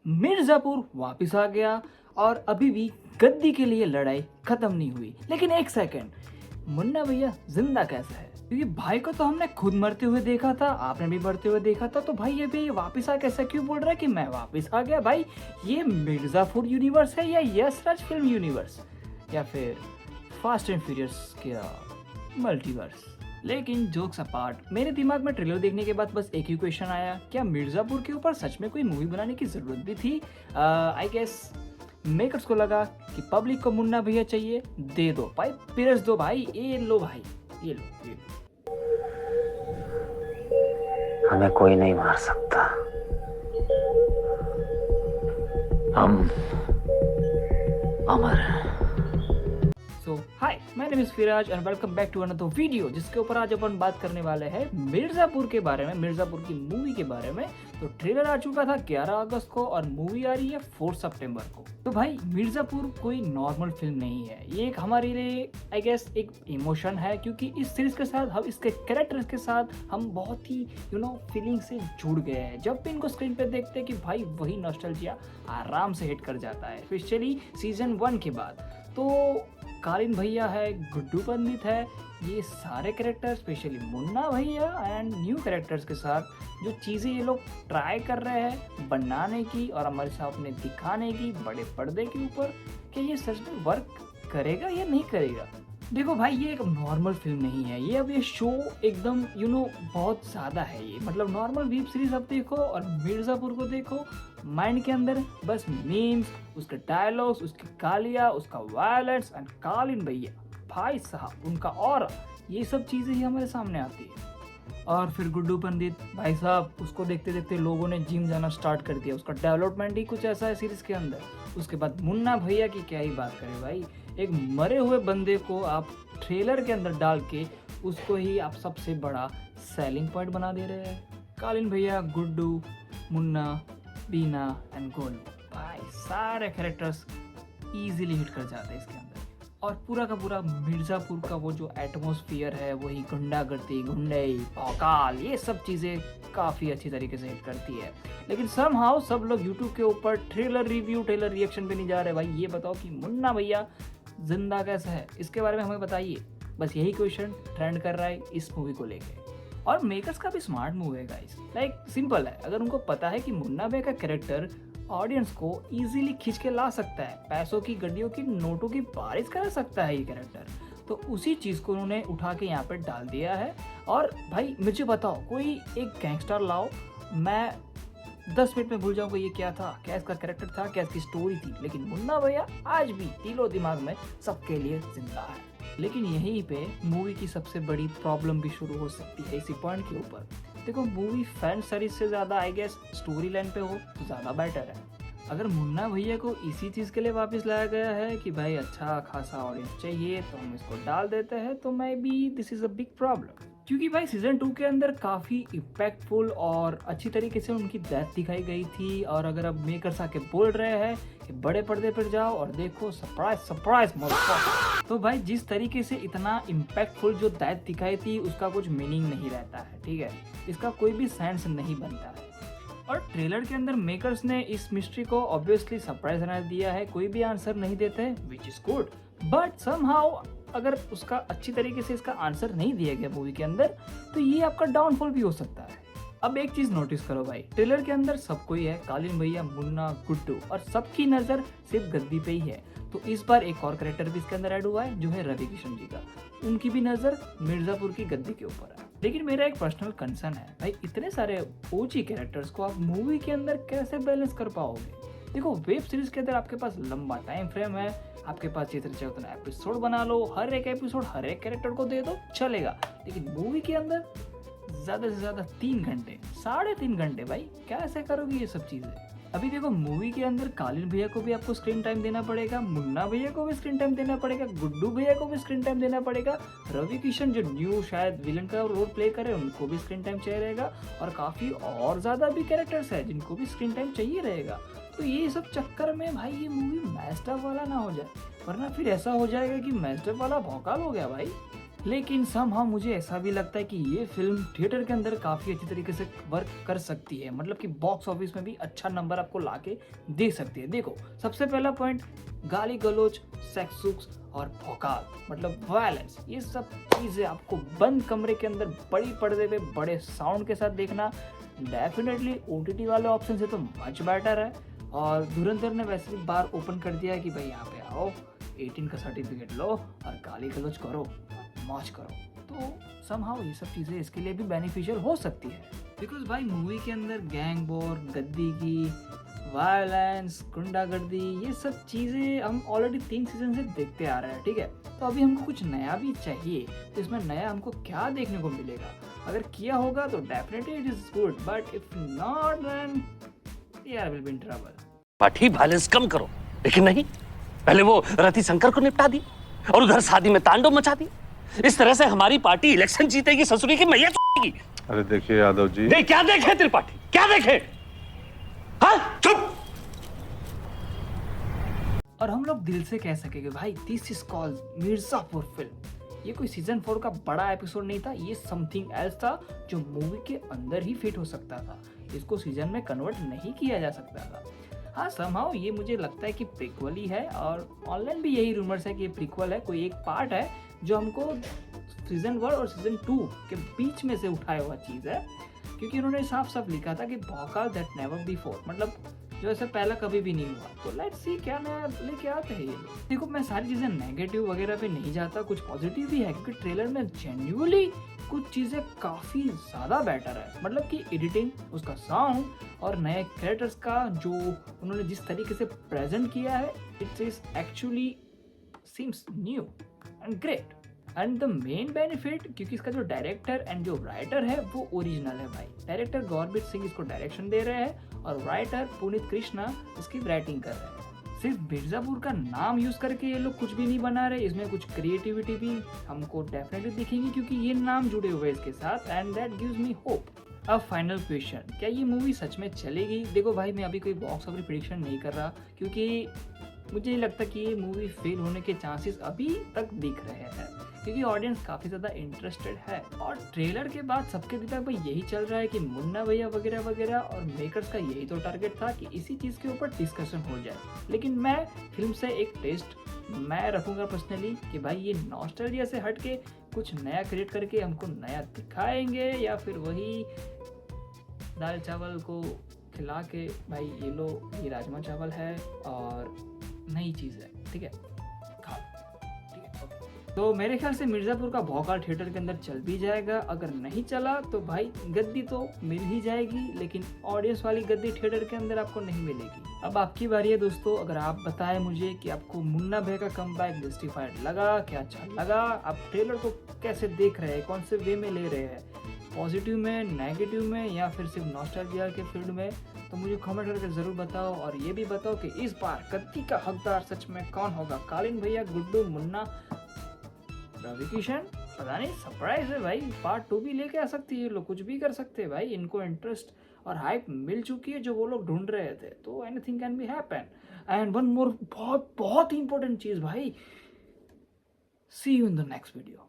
मिर्जापुर वापस आ गया और अभी भी गद्दी के लिए लड़ाई खत्म नहीं हुई। लेकिन एक सेकंड, मुन्ना भैया जिंदा कैसा है? क्योंकि भाई को तो हमने खुद मरते हुए देखा था, आपने भी मरते हुए देखा था, तो भाई ये भी वापस आ कैसे क्यों बोल रहा है कि मैं वापस आ गया? भाई ये मिर्जापुर यूनिवर्स है या यश राज फिल्म यूनिवर्स या फिर फास्ट एंड फ्यूरियस का मल्टीवर्स? लेकिन जोक्स अपार्ट, मेरे दिमाग में ट्रेलर देखने के बाद बस एक ही क्वेश्चन आया, क्या मिर्जापुर के ऊपर सच में कोई मूवी बनाने की जरूरत भी थी? आई गेस मेकर्स को लगा कि पब्लिक को मुन्ना भैया चाहिए, दे दो भाई, पिरस दो भाई, ये लो भाई, ये लो। हमें कोई नहीं मार सकता, हम अमर हैं। So hi, my name is Firaz and welcome back to another video, जिसके ऊपर आज अपन बात करने वाले हैं मिर्जापुर के बारे में, मिर्जापुर की मूवी के बारे में। तो ट्रेलर आ चुका था 11 अगस्त को और मूवी आ रही है 4 सितंबर को। तो भाई मिर्जापुर कोई नॉर्मल फिल्म नहीं है, ये एक हमारे लिए आई गेस एक इमोशन है, क्योंकि इस सीरीज के साथ हम, इसके कैरेक्टर्स के साथ हम बहुत ही फीलिंग से जुड़ गए हैं। जब भी इनको स्क्रीन पे देखते हैं कि भाई वही नॉस्टैल्जिया आराम से हिट कर जाता है, स्पेशली सीजन 1 के बाद। तो कालीन भैया है, गुड्डू पंडित है, ये सारे कैरेक्टर स्पेशली मुन्ना भैया एंड न्यू कैरेक्टर्स के साथ जो चीज़ें ये लोग ट्राई कर रहे हैं बनाने की और हमारे सामने दिखाने की बड़े पर्दे के ऊपर, कि ये सच में वर्क करेगा या नहीं करेगा। देखो भाई, ये एक नॉर्मल फिल्म नहीं है, ये अब ये शो एकदम बहुत ज़्यादा है। ये मतलब नॉर्मल वेब सीरीज आप देखो और मिर्ज़ापुर को देखो, माइंड के अंदर बस मीम्स, उसके डायलॉग्स, उसकी गालियाँ, उसका वायलेंस एंड कालीन भैया भाई साहब उनका, और ये सब चीज़ें ही हमारे सामने आती है। और फिर गुड्डू पंडित भाई साहब, उसको देखते देखते लोगों ने जिम जाना स्टार्ट कर दिया, उसका डेवलपमेंट ही कुछ ऐसा है सीरीज के अंदर। उसके बाद मुन्ना भैया की क्या ही बात करें भाई, एक मरे हुए बंदे को आप ट्रेलर के अंदर डाल के उसको ही आप सबसे बड़ा सेलिंग पॉइंट बना दे रहे हैं। कालीन भैया, गुड्डू, मुन्ना, बीना एंड गोलू, भाई सारे कैरेक्टर्स इजीली हिट कर जाते हैं इसके अंदर। और पूरा का पूरा मिर्ज़ापुर का वो जो एटमॉस्फेयर है, वही गुंडागर्दी, गुंडई, भौकाल, ये सब चीज़ें काफ़ी अच्छी तरीके से हिट करती है। लेकिन समहाउ सब लोग यूट्यूब के ऊपर ट्रेलर रिव्यू, ट्रेलर रिएक्शन पे नहीं जा रहे। भाई ये बताओ कि मुन्ना भैया जिंदा कैसा है, इसके बारे में हमें बताइए। बस यही क्वेश्चन ट्रेंड कर रहा है इस मूवी को लेके। और मेकर्स का भी स्मार्ट मूव है गाइस, लाइक सिंपल है, अगर उनको पता है कि मुन्ना भैया का कैरेक्टर ऑडियंस को इजीली खींच के ला सकता है, पैसों की, गड्डियों की, नोटों की बारिश करा सकता है ये कैरेक्टर, तो उसी चीज़ को उन्होंने उठा के यहाँ पे डाल दिया है। और भाई मुझे बताओ, कोई एक गैंगस्टर लाओ, मैं 10 मिनट में भूल जाऊंगा ये क्या था, क्या इसका कैरेक्टर था, क्या इसकी स्टोरी थी। लेकिन मुन्ना भैया आज भी दिलो दिमाग में सबके लिए जिंदा है। लेकिन यहीं पे मूवी की सबसे बड़ी प्रॉब्लम भी शुरू हो सकती है इसी पॉइंट के ऊपर। देखो, मूवी फैन सर्विस से ज़्यादा आई गेस स्टोरी लाइन पे हो तो ज़्यादा बेटर है। अगर मुन्ना भैया को इसी चीज़ के लिए वापस लाया गया है कि भाई अच्छा खासा ऑडियंस चाहिए तो हम इसको डाल देते हैं, तो may be this is a big problem. क्योंकि भाई सीजन 2 के अंदर काफ़ी इम्पैक्टफुल और अच्छी तरीके से उनकी डेथ दिखाई गई थी। और अगर अब मेकर्स आके बोल रहे हैं कि बड़े पर्दे पर जाओ और देखो, सरप्राइज सरप्राइज मदरफकर, तो भाई जिस तरीके से इतना इम्पैक्टफुल जो डेथ दिखाई थी उसका कुछ मीनिंग नहीं रहता है, ठीक है, इसका कोई भी सेंस नहीं बनता है। और ट्रेलर के अंदर मेकर्स ने इस मिस्ट्री को ऑब्वियसली सरप्राइज बना दिया है, कोई भी आंसर नहीं देते, which is good. But somehow अगर उसका अच्छी तरीके से इसका आंसर नहीं दिया गया मूवी के अंदर, तो ये आपका डाउनफॉल भी हो सकता है। अब एक चीज नोटिस करो भाई, ट्रेलर के अंदर सब कोई है, कालीन भैया, मुन्ना, गुड्डू, और सबकी नजर सिर्फ गद्दी पे ही है। तो इस बार एक और कैरेक्टर भी इसके अंदर ऐड हुआ है, जो है रवि किशन जी का, उनकी भी नजर मिर्जापुर की गद्दी के ऊपर है। लेकिन मेरा एक पर्सनल कंसर्न है भाई, इतने सारे ओजी कैरेक्टर्स को आप मूवी के अंदर कैसे बैलेंस कर पाओगे? देखो, वेब सीरीज के अंदर आपके पास लंबा टाइम फ्रेम है, आपके पास जितने चाहिए उतना एपिसोड बना लो, हर एक एपिसोड हर एक कैरेक्टर को दे दो, चलेगा। लेकिन मूवी के अंदर ज़्यादा से ज़्यादा 3 घंटे, 3.5 घंटे, भाई कैसे करोगे ये सब चीज़ें? अभी देखो, मूवी के अंदर कालीन भैया को भी आपको स्क्रीन टाइम देना पड़ेगा, मुन्ना भैया को भी स्क्रीन टाइम देना पड़ेगा, गुड्डू भैया को भी स्क्रीन टाइम देना पड़ेगा, रवि किशन जो न्यू शायद विलन का रोल प्ले करे उनको भी स्क्रीन टाइम चाहिए रहेगा, और काफ़ी और ज़्यादा भी कैरेक्टर्स है जिनको भी स्क्रीन टाइम चाहिए रहेगा। तो ये सब चक्कर में भाई ये मूवी मैस्टअप वाला ना हो जाए, वरना फिर ऐसा हो जाएगा कि मैस्टअप वाला भौकाल हो गया भाई। लेकिन समहाउ मुझे ऐसा भी लगता है कि ये फिल्म थिएटर के अंदर काफ़ी अच्छी तरीके से वर्क कर सकती है, मतलब कि बॉक्स ऑफिस में भी अच्छा नंबर आपको लाके दे सकती है। देखो, सबसे पहला पॉइंट, गाली गलौज, सेक्स सुक्स और भौकाल, मतलब वायलेंस, ये सब चीज़ें आपको बंद कमरे के अंदर बड़ी पर्दे पे बड़े साउंड के साथ देखना डेफिनेटली ओटीटी वाले ऑप्शन से तो मच बेटर है। और धुरंधर ने वैसे भी बार ओपन कर दिया है कि भाई यहाँ पे आओ, 18 का सर्टिफिकेट लो और गाली गलौज करो, मौज करो। तो समहाउ ये सब चीज़ें इसके लिए भी बेनिफिशियल हो सकती है, बिकॉज भाई मूवी के अंदर गैंग वॉर, गद्दी की वायलेंस, गुंडागर्दी, ये सब चीज़ें हम ऑलरेडी 3 सीजन से देखते आ रहे हैं, ठीक है। तो अभी हमको कुछ नया भी चाहिए, तो इसमें नया हमको क्या देखने को मिलेगा? अगर किया होगा तो definitely it is good, but if not then यार will be in trouble. Party violence कम करो, लेकिन नहीं, पहले वो रति शंकर को निपटा दी और उधर शादी में तांडव मचा दी। इस तरह से हमारी पार्टी इलेक्शन जीतेगी, ससुरी की मैया चुकेगी। अरे देखिए यादव जी, नहीं, क्या देखे त्रिपाठी, क्या देखे? हाँ, चुप। और हम लोग दिल से कह सकेंगे भाई, this is called Mirzapur film. ये कोई सीजन 4 का बड़ा एपिसोड नहीं था, ये समथिंग एल्स था जो मूवी के अंदर ही फिट हो सकता था। इसको सीजन में कन्वर्ट नहीं किया जा सकता था। हाँ, समहाउ ये मुझे लगता है कि प्रीक्वल ही है, और ऑनलाइन भी यही रूमर्स है कि ये प्रीक्वल है, कोई एक पार्ट है जो हमको सीजन 1 और सीजन 2 के बीच में से उठाया हुआ चीज़ है, क्योंकि उन्होंने साफ साफ लिखा था कि भौकाल दैट नेवर बिफोर, मतलब जो ऐसे पहला कभी भी नहीं हुआ। तो लेट्स सी क्या नया लेके आते हैं ये लोग। देखो, मैं सारी चीज़ें नेगेटिव वगैरह पे नहीं जाता, कुछ पॉजिटिव भी है, क्योंकि ट्रेलर में जेन्युइनली कुछ चीज़ें काफ़ी ज़्यादा बेटर है, मतलब कि एडिटिंग, उसका साउंड और नए कैरेक्टर्स का जो उन्होंने जिस तरीके से प्रेजेंट किया है, it is actually seems new and great. And the main benefit, क्योंकि इसका जो डायरेक्टर एंड जो राइटर है वो ओरिजिनल है भाई। डायरेक्टर गौरबीर सिंह इसको डायरेक्शन दे रहे हैं और राइटर पुनीत कृष्णा इसकी राइटिंग कर रहे हैं। सिर्फ मिर्जापुर का नाम यूज करके ये लोग कुछ भी नहीं बना रहे, इसमें कुछ क्रिएटिविटी भी हमको डेफिनेटली दिखेंगी, क्योंकि ये नाम जुड़े हुए हैं इसके साथ, and that gives me hope. अब फाइनल क्वेश्चन, क्या ये मूवी सच में चलेगी? देखो भाई, मैं अभी कोई बॉक्स ऑफिस प्रेडिक्शन नहीं कर रहा, क्योंकि मुझे नहीं लगता कि ये मूवी फेल होने के चांसेस अभी तक दिख रहे हैं, क्योंकि ऑडियंस काफ़ी ज़्यादा इंटरेस्टेड है। और ट्रेलर के बाद सबके दिमाग में यही चल रहा है कि मुन्ना भैया वगैरह वगैरह, और मेकर्स का यही तो टारगेट था कि इसी चीज़ के ऊपर डिस्कशन हो जाए। लेकिन मैं फिल्म से एक टेस्ट मैं रखूँगा पर्सनली कि भाई ये नॉस्टैल्जिया से हट के कुछ नया क्रिएट करके हमको नया दिखाएंगे, या फिर वही दाल चावल को खिला के भाई ये लो, ये राजमा चावल है और नई चीज़ है, ठीक है, खाओ, ठीक है, ओके। तो मेरे ख्याल से मिर्ज़ापुर का भौकाल थिएटर के अंदर चल भी जाएगा। अगर नहीं चला तो भाई गद्दी तो मिल ही जाएगी, लेकिन ऑडियंस वाली गद्दी थिएटर के अंदर आपको नहीं मिलेगी। अब आपकी बारी है दोस्तों, अगर आप बताएं मुझे कि आपको मुन्ना भाई का कमबैक जस्टिफाइड लगा, क्या अच्छा लगा, आप ट्रेलर को कैसे देख रहे हैं, कौन से वे में ले रहे हैं, पॉजिटिव में, नेगेटिव में, या फिर सिर्फ नॉस्टैल्जिया के फील्ड में, तो मुझे कमेंट करके ज़रूर बताओ। और ये भी बताओ कि इस बार गद्दी का हकदार सच में कौन होगा, कालीन भैया, गुड्डू, मुन्ना, रवि किशन, पता नहीं, सरप्राइज है भाई। पार्ट 2 भी लेके आ सकती है, लोग कुछ भी कर सकते हैं भाई, इनको इंटरेस्ट और हाइप मिल चुकी है जो वो लोग ढूंढ रहे थे, तो anything can be happen. And one more बहुत बहुत इंपॉर्टेंट चीज़ भाई, see you in the next video.